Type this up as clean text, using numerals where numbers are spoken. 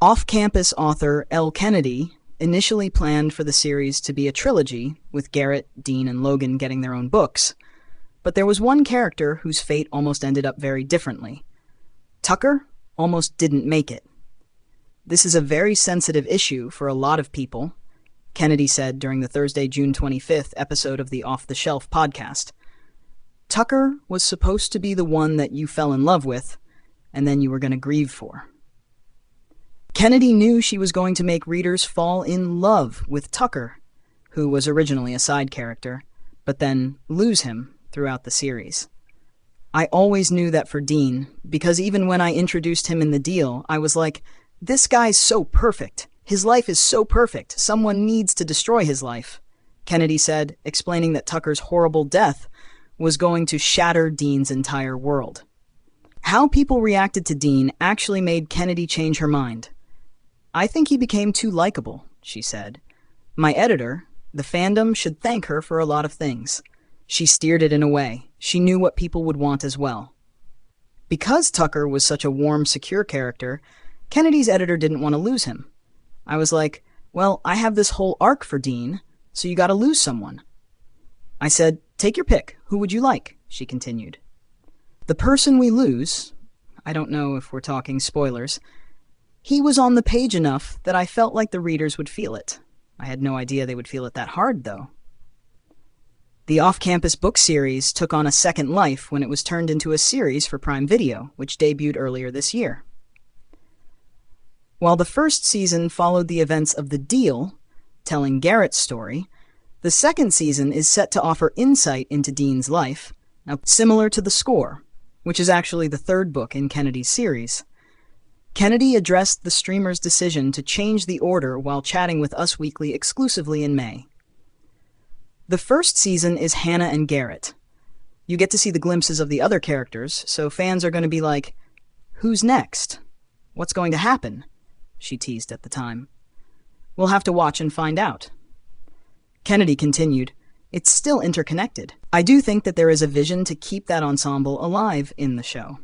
Off-campus author Elle Kennedy initially planned for the series to be a trilogy, with Garrett, Dean, and Logan getting their own books. But there was one character whose fate almost ended up very differently. Tucker almost didn't make it. "This is a very sensitive issue for a lot of people," Kennedy said during the Thursday, June 25th episode of the Off the Shelf podcast. "Tucker was supposed to be the one that you fell in love with, and then you were going to grieve for." Kennedy knew she was going to make readers fall in love with Tucker, who was originally a side character, but then lose him throughout the series. "I always knew that for Dean, because even when I introduced him in the deal, I was like, this guy's so perfect. His life is so perfect. Someone needs to destroy his life," Kennedy said, explaining that Tucker's horrible death was going to shatter Dean's entire world. How people reacted to Dean actually made Kennedy change her mind. "I think he became too likable," she said. "My editor, the fandom, should thank her for a lot of things. She steered it in a way. She knew what people would want as well." Because Tucker was such a warm, secure character, Kennedy's editor didn't want to lose him. "I was like, well, I have this whole arc for Dean, so you gotta lose someone." I said, "Take your pick. Who would you like?" she continued. "The person we lose," I don't know if we're talking spoilers, "he was on the page enough that I felt like the readers would feel it. I had no idea they would feel it that hard, though." The off-campus book series took on a second life when it was turned into a series for Prime Video, which debuted earlier this year. While the first season followed the events of The Deal, telling Garrett's story, the second season is set to offer insight into Dean's life, now similar to The Score, which is actually the third book in Kennedy's series. Kennedy addressed the streamer's decision to change the order while chatting with Us Weekly exclusively in May. The first season is Hannah and Garrett. You get to see the glimpses of the other characters, so fans are going to be like, "Who's next? What's going to happen?" she teased at the time. "We'll have to watch and find out." Kennedy continued, "It's still interconnected. I do think that there is a vision to keep that ensemble alive in the show."